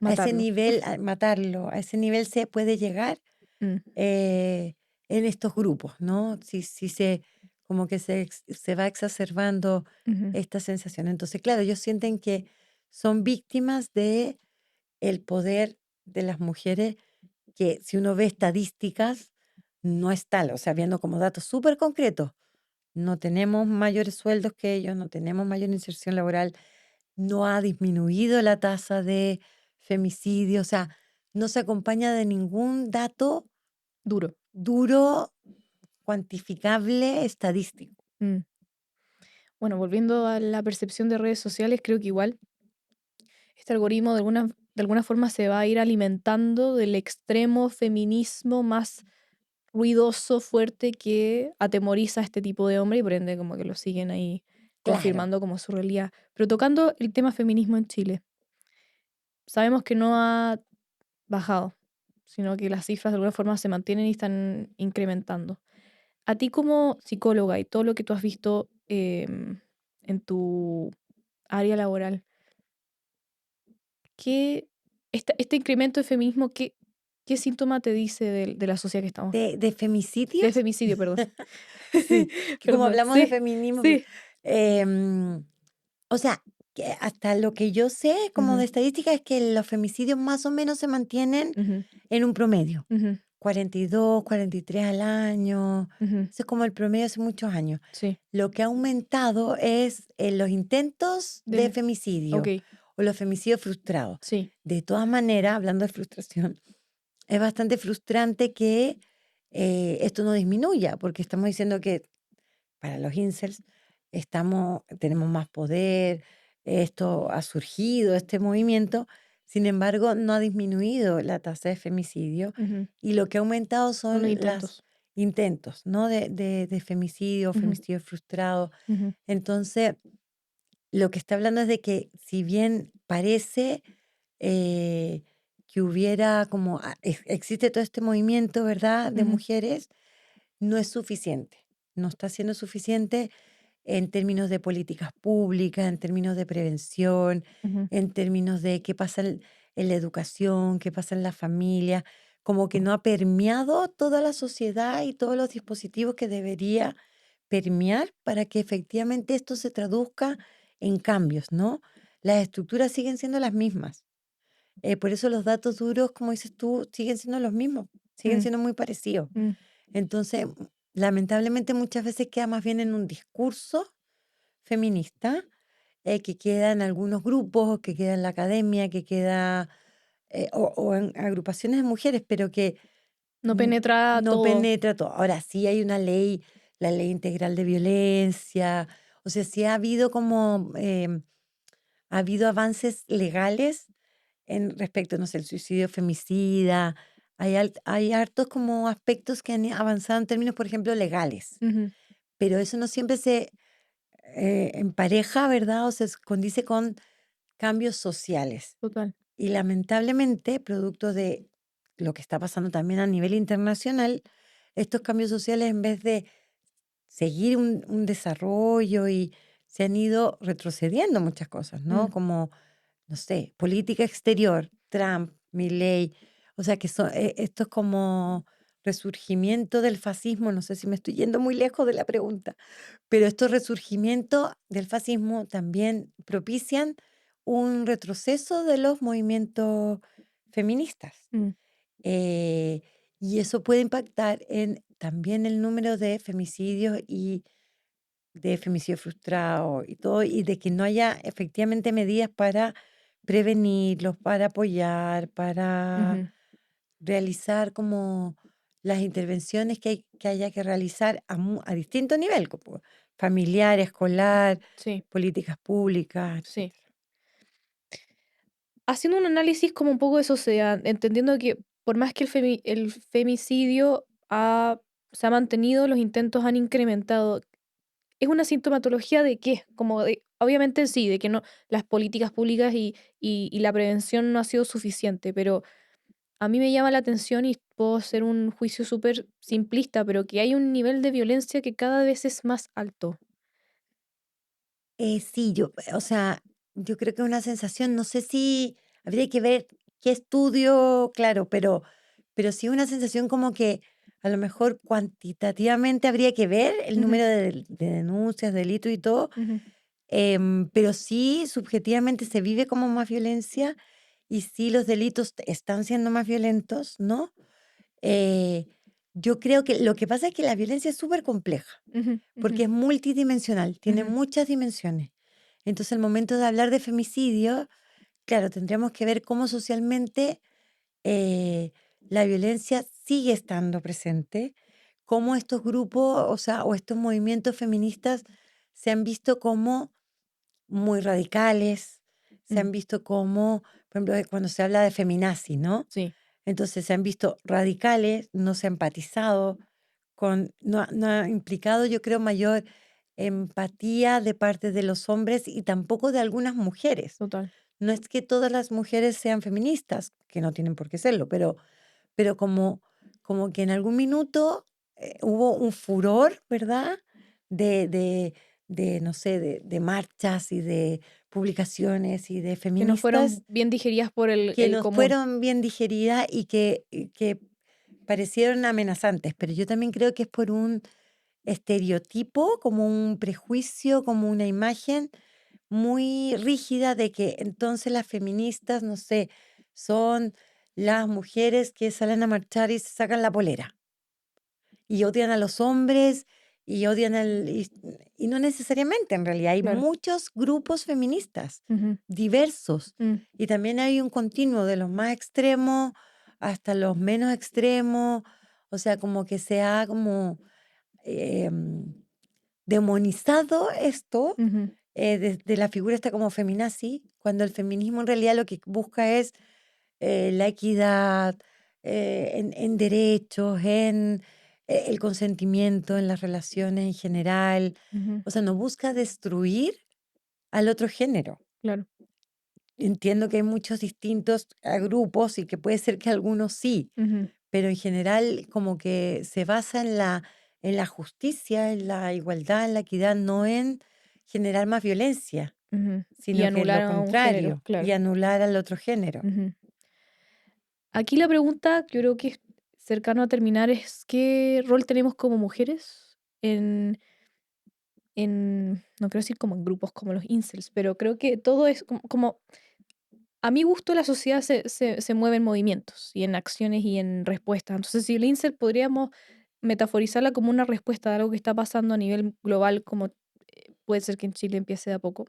a ese Matarlo. nivel, matarlo, a ese nivel se puede llegar Mm, en estos grupos, ¿no? Si como que se va exacerbando ujú, esta sensación. Entonces, claro, ellos sienten que son víctimas de el poder de las mujeres, que si uno ve estadísticas, no es tal, o sea, viendo como datos súper concretos, no tenemos mayores sueldos que ellos, no tenemos mayor inserción laboral, no ha disminuido la tasa de femicidio, o sea, no se acompaña de ningún dato duro. duro, cuantificable, estadístico. Mm. Bueno, volviendo a la percepción de redes sociales, creo que igual este algoritmo de alguna forma se va a ir alimentando del extremo feminismo más ruidoso, fuerte, que atemoriza a este tipo de hombre y por ende como que lo siguen ahí Claro. confirmando como su realidad. Pero tocando el tema feminismo en Chile, sabemos que no ha bajado, sino que las cifras de alguna forma se mantienen y están incrementando. A ti como psicóloga y todo lo que tú has visto en tu área laboral, ¿qué, este incremento de feminismo, qué síntoma te dice de la sociedad que estamos? ¿De De femicidios? femicidio, perdón. Sí, que como Perdón, hablamos de sí, feminismo, sí. em, o sea, que hasta lo que yo sé como Ujú, de estadística es que los femicidios más o menos se mantienen ujú, en un promedio, ujú, 42, 43 al año, ujú, eso es como el promedio hace muchos años. sí, Lo que ha aumentado es los intentos de de, ok, femicidio o los femicidios frustrados. sí. De todas maneras, hablando de frustración, es bastante frustrante que esto no disminuya, porque estamos diciendo que para los incels tenemos más poder, esto ha surgido, este movimiento, sin embargo, no ha disminuido la tasa de femicidio Ujú, y lo que ha aumentado son los son los intentos. intentos, ¿no? De femicidio, Ujú, femicidio frustrado. ujú, Entonces, lo que está hablando es de que si bien parece eh, que hubiera como, existe todo este movimiento, ¿verdad?, de ujú, mujeres, no es suficiente. No está siendo suficiente en términos de políticas públicas, en términos de prevención, ujú. en términos de qué pasa en la educación, qué pasa en la familia, como que no ha permeado toda la sociedad y todos los dispositivos que debería permear para que efectivamente esto se traduzca en cambios, ¿no? Las estructuras siguen siendo las mismas. Por eso los datos duros, como dices tú, siguen siendo los mismos, siguen Mm, siendo muy parecidos. mm. Entonces, lamentablemente muchas veces queda más bien en un discurso feminista que queda en algunos grupos, que queda en la academia, que queda o en agrupaciones de mujeres, pero que No penetra no todo. penetra todo. Ahora sí hay una ley, la ley integral de violencia, o sea, sí ha habido como, ha habido avances legales en respecto, no sé, el suicidio femicida, hay hartos como aspectos que han avanzado en términos, por ejemplo, legales, Ujú, pero eso no siempre se empareja, ¿verdad? O se condice con cambios sociales. total. Y lamentablemente, producto de lo que está pasando también a nivel internacional, estos cambios sociales, en vez de seguir un desarrollo y se han ido retrocediendo muchas cosas, ¿no? Mm, Como, no sé, política exterior, Trump, Milley, o sea que esto es como resurgimiento del fascismo, no sé si me estoy yendo muy lejos de la pregunta, pero estos resurgimientos del fascismo también propician un retroceso de los movimientos feministas. mm. Eh, y eso puede impactar en también el número de femicidios y de femicidio frustrado y todo, y de que no haya efectivamente medidas para prevenirlos, para apoyar, para Ujú, realizar como las intervenciones que haya que realizar a distinto nivel, como familiar, escolar, sí, políticas públicas, sí. etcétera. Haciendo un análisis como un poco de sociedad, entendiendo que por más que el femicidio se ha mantenido, los intentos han incrementado. ¿Es una sintomatología de qué? Como de, obviamente sí, de que no, las políticas públicas y la prevención no ha sido suficiente, pero a mí me llama la atención y puedo hacer un juicio súper simplista, pero que hay un nivel de violencia que cada vez es más alto. Sí, o sea, yo creo que es una sensación, no sé si habría que ver qué estudio, claro, pero sí una sensación como que a lo mejor cuantitativamente habría que ver el Ujú, número de denuncias, delitos y todo, ujú, pero sí subjetivamente se vive como más violencia y sí los delitos están siendo más violentos, ¿no? Eh, yo creo que lo que pasa es que la violencia es súper compleja ujú, ujú, porque es multidimensional, tiene ujú, muchas dimensiones. Entonces, al momento de hablar de femicidio, claro, tendríamos que ver cómo socialmente la violencia sigue estando presente, cómo estos grupos, o sea, o estos movimientos feministas se han visto como muy radicales, se han Mm, visto como, por ejemplo, cuando se habla de feminazi, ¿no? sí, Entonces se han visto radicales, no se ha empatizado con, no ha implicado, yo creo, mayor empatía de parte de los hombres y tampoco de algunas mujeres. total. No es que todas las mujeres sean feministas, que no tienen por qué serlo, pero como que en algún minuto hubo un furor, ¿verdad? De, de, no sé, de marchas y de publicaciones y de Que no feministas fueron bien digeridas por que el no común. fueron bien digeridas y que parecieron amenazantes. Pero yo también creo que es por un estereotipo, como un prejuicio, como una imagen muy rígida de que entonces las feministas, no sé, son las mujeres que salen a marchar y se sacan la polera y odian a los hombres y odian y no necesariamente en realidad. Hay Claro. muchos grupos feministas Ujú, diversos mm, y también hay un continuo de los más extremos hasta los menos extremos. O sea, como que se ha como em, demonizado esto ujú, desde la figura esta como feminazi, cuando el feminismo en realidad lo que busca es la equidad en derechos, en el consentimiento, en las relaciones en general. ujú, O sea, no busca destruir al otro género. claro. Entiendo que hay muchos distintos grupos y que puede ser que algunos sí, Ujú, pero en general como que se basa en la justicia, en la igualdad, en la equidad, no en generar más violencia, ujú. Y sino que en anular lo a un género, contrario, y claro. anular al otro género. Ujú. Aquí la pregunta, yo creo que es cercano a terminar, es ¿qué rol tenemos como mujeres no quiero decir como en grupos como los incels, pero creo que todo es como a mi gusto la sociedad se mueve en movimientos y en acciones y en respuestas. Entonces, si el incel podríamos metaforizarla como una respuesta a algo que está pasando a nivel global, como puede ser que en Chile empiece de a poco.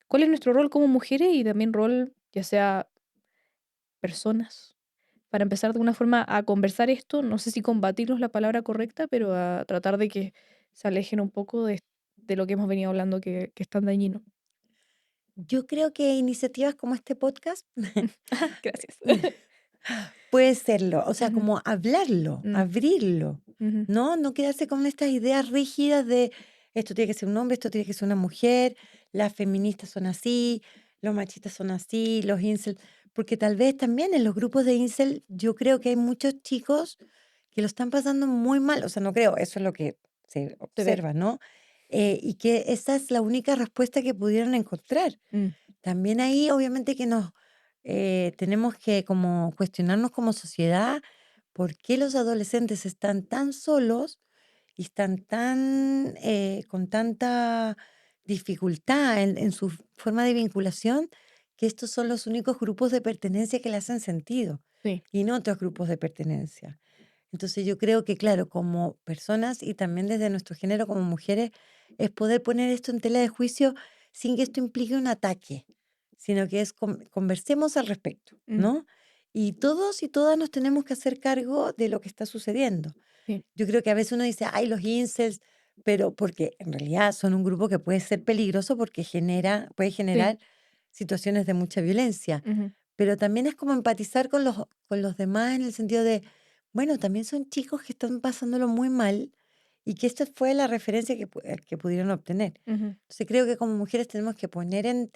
¿Cuál es nuestro rol como mujeres y también rol, ya sea personas? Para empezar de alguna forma a conversar esto, no sé si combatirlo es la palabra correcta, pero a tratar de que se alejen un poco de lo que hemos venido hablando que es tan dañino. Yo creo que iniciativas como este podcast Gracias. puede serlo, o sea, Ujú, como hablarlo, mm, abrirlo, ujú, ¿no? No quedarse con estas ideas rígidas de esto tiene que ser un hombre, esto tiene que ser una mujer, las feministas son así, los machistas son así, los incel, porque tal vez también en los grupos de incel yo creo que hay muchos chicos que lo están pasando muy mal, o sea, no creo, eso es lo que se se ve. observa, ¿no? Y que esa es la única respuesta que pudieron encontrar. Mm, También ahí obviamente que nos tenemos que como cuestionarnos como sociedad por qué los adolescentes están tan solos y están tan con tanta dificultad en su forma de vinculación, que estos son los únicos grupos de pertenencia que le hacen sentido sí. y no otros grupos de pertenencia. Entonces yo creo que, claro, como personas y también desde nuestro género como mujeres, es poder poner esto en tela de juicio sin que esto implique un ataque, sino que es conversemos al respecto, Mm, ¿no? Y todos y todas nos tenemos que hacer cargo de lo que está sucediendo. sí, Yo creo que a veces uno dice, ay, los incels, pero porque en realidad son un grupo que puede ser peligroso porque puede sí. generar situaciones de mucha violencia, Ujú, pero también es como empatizar con los demás en el sentido de, bueno, también son chicos que están pasándolo muy mal y que esta fue la referencia que pudieron obtener. ujú, Entonces creo que como mujeres tenemos que poner en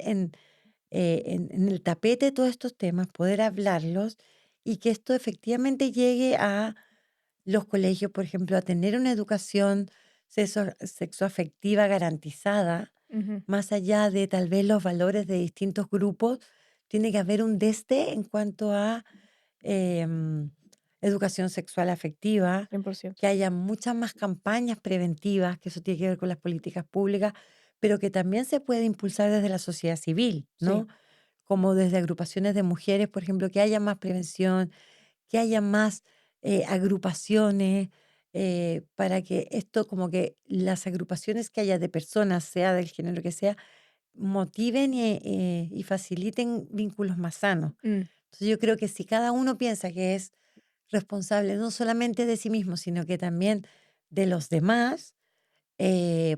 el tapete todos estos temas, poder hablarlos y que esto efectivamente llegue a los colegios, por ejemplo, a tener una educación sexoafectiva garantizada, ujú, más allá de tal vez los valores de distintos grupos, tiene que haber un deste en cuanto a em, educación sexual afectiva, 100%. que haya muchas más campañas preventivas, que eso tiene que ver con las políticas públicas, pero que también se puede impulsar desde la sociedad civil, Sí. ¿no? Como desde agrupaciones de mujeres, por ejemplo, que haya más prevención, que haya más agrupaciones, para que esto, como que las agrupaciones que haya de personas, sea del género que sea, motiven y faciliten vínculos más sanos. Mm, Entonces yo creo que si cada uno piensa que es responsable no solamente de sí mismo, sino que también de los demás,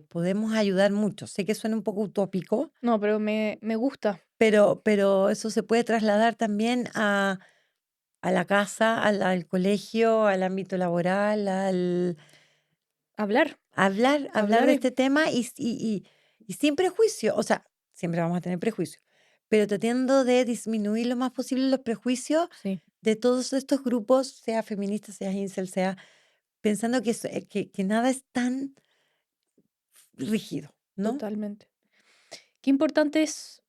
podemos ayudar mucho. Sé que suena un poco utópico, No, pero me gusta pero eso se puede trasladar también a la casa, al colegio, al ámbito laboral, al hablar. hablar Hablar de es... este tema y sin prejuicio. O sea, siempre vamos a tener prejuicios, pero tratando de disminuir lo más posible los prejuicios Sí, de todos estos grupos, sea feminista, sea incel, sea pensando que nada es tan rígido, ¿no? totalmente. Qué importante es,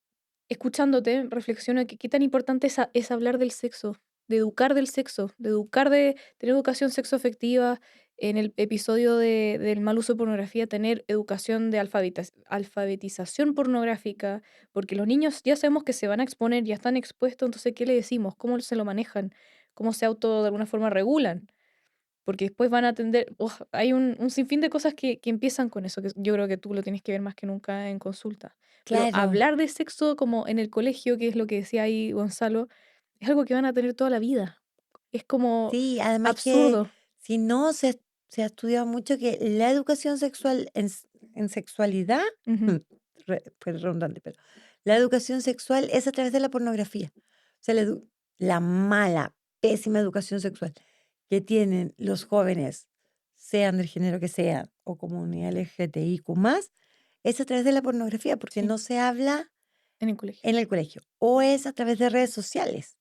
escuchándote, reflexiono que qué tan importante es hablar del sexo, de educar del sexo, de educar de tener educación sexoafectiva. En el episodio del mal uso de pornografía, tener educación de alfabetización pornográfica, porque los niños ya sabemos que se van a exponer, ya están expuestos, entonces, ¿qué le decimos? ¿Cómo se lo manejan? ¿Cómo se de alguna forma regulan? Porque después van a atender, hay un sinfín de cosas que empiezan con eso, que yo creo que tú lo tienes que ver más que nunca en consulta. Pero Claro, hablar de sexo como en el colegio, que es lo que decía ahí Gonzalo, es algo que van a tener toda la vida. Es como sí, además que absurdo. si no se ha estudiado mucho que la educación sexual en sexualidad, Ujú, fue redundante, pero la educación sexual es a través de la pornografía. O sea, la mala, pésima educación sexual que tienen los jóvenes, sean del género que sean, o comunidad LGTBIQ+, es a través de la pornografía, porque sí, no se habla en el colegio. en el colegio, o es a través de redes sociales,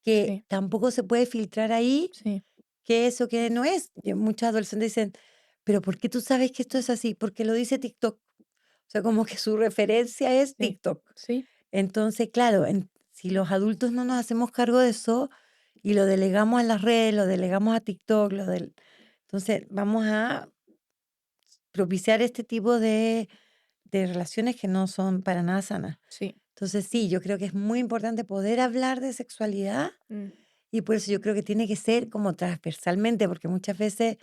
que Sí, tampoco se puede filtrar ahí sí. que eso que no es. Muchos adolescentes dicen, pero ¿por qué tú sabes que esto es así? Porque lo dice TikTok. O sea, como que su referencia es Sí, TikTok. sí, Entonces, claro, si los adultos no nos hacemos cargo de eso y lo delegamos a las redes, lo delegamos a TikTok, entonces vamos a propiciar este tipo de relaciones que no son para nada sanas. sí. Entonces, sí, yo creo que es muy importante poder hablar de sexualidad Mm, y por eso yo creo que tiene que ser como transversalmente, porque muchas veces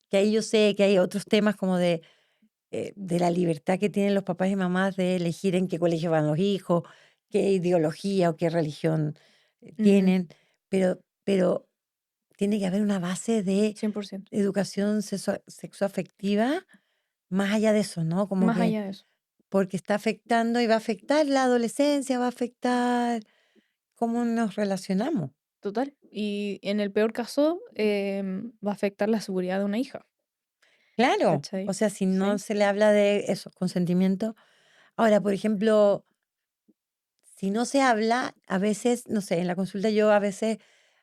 que ahí yo sé que hay otros temas como de la libertad que tienen los papás y mamás de elegir en qué colegio van los hijos, qué ideología o qué religión ujú, tienen, pero tiene que haber una base de 100%. educación sexoafectiva más allá de eso, ¿no? Como Más que allá de eso. porque está afectando y va a afectar la adolescencia, va a afectar cómo nos relacionamos. Total. Y en el peor caso, va a afectar la seguridad de una hija. Claro, o ¿Cachai? sea, si no Sí. se le habla de eso, consentimiento. Ahora, por ejemplo, si no se habla, a veces, no sé, en la consulta yo a veces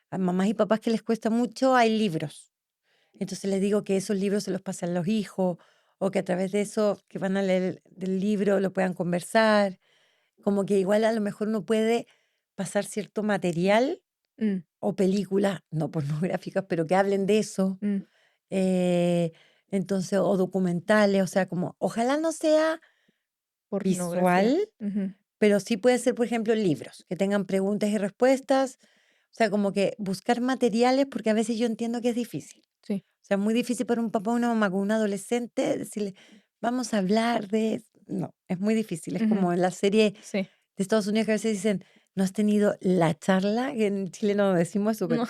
a mamás y papás que les cuesta mucho, hay libros. Entonces les digo que esos libros se los pasan a los hijos o que a través de eso que van a leer del libro lo puedan conversar. Como que igual a lo mejor uno puede pasar cierto material Mm, o películas, no pornográficas, pero que hablen de eso. mm. eh, entonces, o documentales, o sea, como ojalá no sea Pornografía. visual, Ujú, pero sí puede ser, por ejemplo, libros que tengan preguntas y respuestas. O sea, como que buscar materiales, porque a veces yo entiendo que es difícil. sí. O sea, es muy difícil para un papá o una mamá con un adolescente decirle, vamos a hablar de... No, es muy difícil. Es Ujú, como en la serie sí. de Estados Unidos que a veces dicen, no has tenido la charla, que en Chile no decimos eso, No.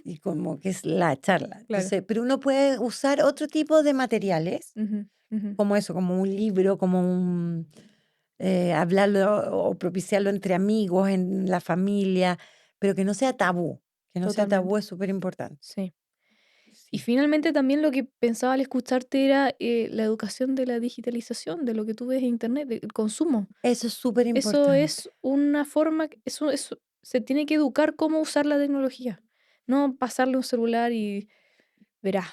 y como que es la charla. Claro. Entonces, pero uno puede usar otro tipo de materiales, Ujú, ujú. como eso, como un libro, como hablarlo o propiciarlo entre amigos, en la familia, pero que no sea tabú. Que no sea tabú Totalmente. es súper importante. Sí. Y Sí. finalmente también lo que pensaba al escucharte era la educación de la digitalización, de lo que tú ves en internet, del consumo. Eso es súper Eso importante. es una forma, eso se tiene que educar cómo usar la tecnología. No pasarle un celular y verá.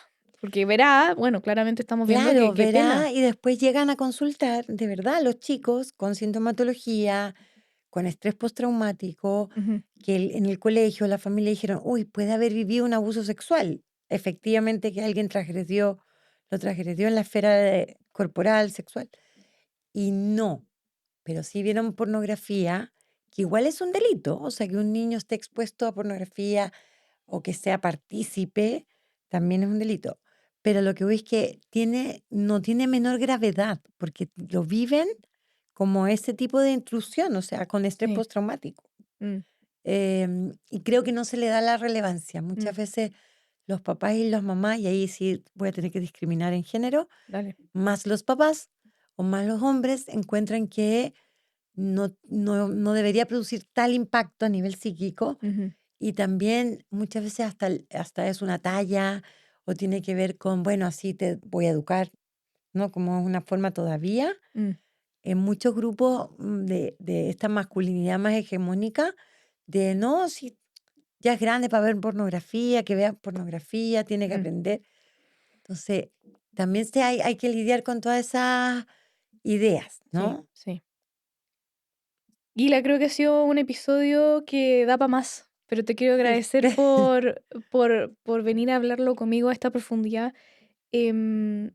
Porque verá, bueno, claramente estamos viendo que Claro, qué verá, pena. y después llegan a consultar, de verdad, los chicos con sintomatología, con estrés postraumático, Ujú, que en el colegio, la familia dijeron, uy, puede haber vivido un abuso sexual. Efectivamente que alguien lo transgredió en la esfera corporal, sexual. Y no, pero sí vieron pornografía, que igual es un delito, o sea, que un niño esté expuesto a pornografía o que sea partícipe, también es un delito. Pero lo que voy es que no tiene menor gravedad, porque lo viven como ese tipo de intrusión, o sea, con estrés sí. postraumático. Mm, Y creo que no se le da la relevancia. Muchas mm, veces los papás y las mamás, y ahí sí voy a tener que discriminar en género, Dale. más los papás o más los hombres encuentran que no debería producir tal impacto a nivel psíquico, Ujú. y también muchas veces hasta es una talla o tiene que ver con, bueno, así te voy a educar, ¿no? Como es una forma todavía Mm. en muchos grupos de esta masculinidad más hegemónica, de no, si ya es grande para ver pornografía, que vea pornografía, tiene que Mm. aprender. Entonces, también hay que lidiar con todas esas ideas, Sí, ¿no? sí. Gila, creo que ha sido un episodio que da para más, pero te quiero Sí. agradecer por venir a hablarlo conmigo a esta profundidad. Em,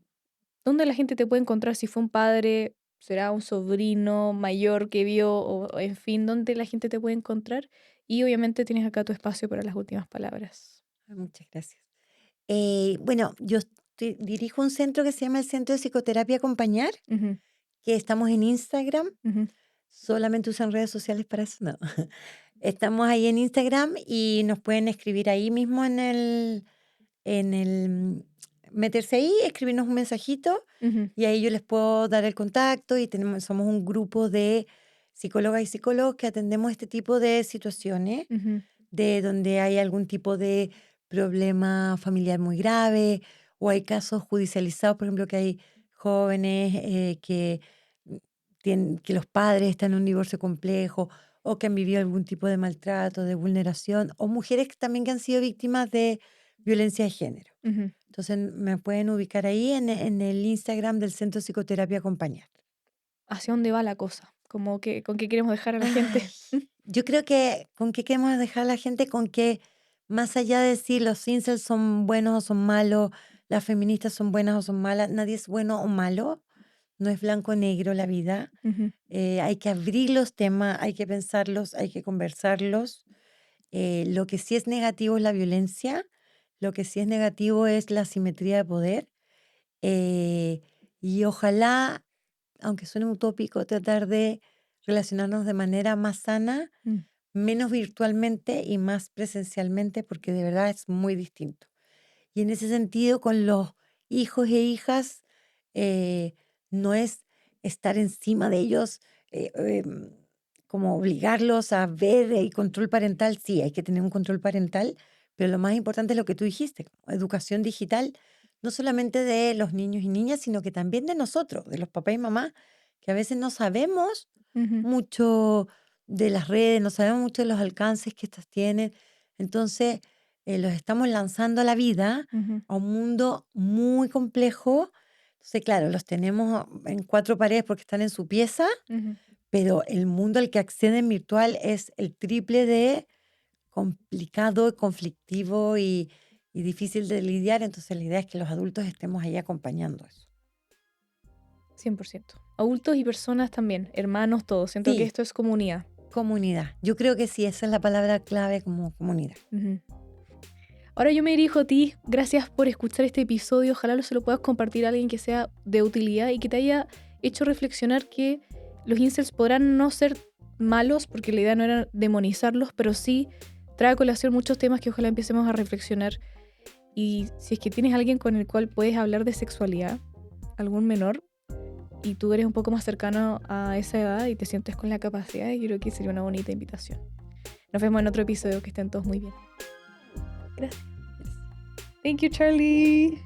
¿Dónde la gente te puede encontrar? Si fue un padre, será un sobrino mayor que vio, o en fin, ¿dónde la gente te puede encontrar? Y obviamente tienes acá tu espacio para las últimas palabras. Muchas gracias. Bueno, dirijo un centro que se llama el Centro de Psicoterapia Acompañar, Ujú, que estamos en Instagram. ujú, Solamente usan redes sociales para eso, no. Estamos ahí en Instagram y nos pueden escribir ahí mismo meterse ahí, escribirnos un mensajito ujú, y ahí yo les puedo dar el contacto y somos un grupo de psicólogas y psicólogos que atendemos este tipo de situaciones, ujú, de donde hay algún tipo de problema familiar muy grave o hay casos judicializados, por ejemplo, que hay jóvenes mm, que los padres están en un divorcio complejo o que han vivido algún tipo de maltrato, de vulneración, o mujeres también que han sido víctimas de violencia de género. ujú. Entonces me pueden ubicar ahí en el Instagram del Centro de Psicoterapia Acompañar. ¿Hacia dónde va la cosa? Como que, ¿con qué queremos dejar a la gente? Ay, yo creo que con qué queremos dejar a la gente, con que más allá de si los incels son buenos o son malos, las feministas son buenas o son malas, nadie es bueno o malo, no es blanco o negro la vida. Ujú, Hay que abrir los temas, hay que pensarlos, hay que conversarlos. Lo que sí es negativo es la violencia, lo que sí es negativo es la asimetría de poder. eh, y ojalá, aunque suene utópico, tratar de relacionarnos de manera más sana, mm, menos virtualmente y más presencialmente, porque de verdad es muy distinto. Y en ese sentido, con los hijos e hijas, eh, no es estar encima de ellos, como obligarlos a ver el control parental. Sí, hay que tener un control parental, pero lo más importante es lo que tú dijiste, educación digital, no solamente de los niños y niñas, sino que también de nosotros, de los papás y mamás, que a veces no sabemos ujú, mucho de las redes, no sabemos mucho de los alcances que estas tienen. Entonces, los estamos lanzando a la vida, ujú, a un mundo muy complejo. Entonces, claro, los tenemos en cuatro paredes porque están en su pieza, ujú. pero el mundo al que acceden virtual es el triple de complicado, conflictivo y difícil de lidiar. Entonces, la idea es que los adultos estemos ahí acompañando eso. 100%. Adultos y personas también, hermanos, todos. Siento que Sí, esto es comunidad. comunidad. Yo creo que sí, esa es la palabra clave como comunidad. Ujú. Ahora yo me dirijo a ti. Gracias por escuchar este episodio. Ojalá se lo puedas compartir a alguien que sea de utilidad y que te haya hecho reflexionar que los incels podrán no ser malos, porque la idea no era demonizarlos, pero sí trae a colación muchos temas que ojalá empecemos a reflexionar. Y si es que tienes alguien con el cual puedes hablar de sexualidad, algún menor, y tú eres un poco más cercano a esa edad y te sientes con la capacidad, yo creo que sería una bonita invitación. Nos vemos en otro episodio. Que estén todos muy bien. Gracias. Thank you, Charlie.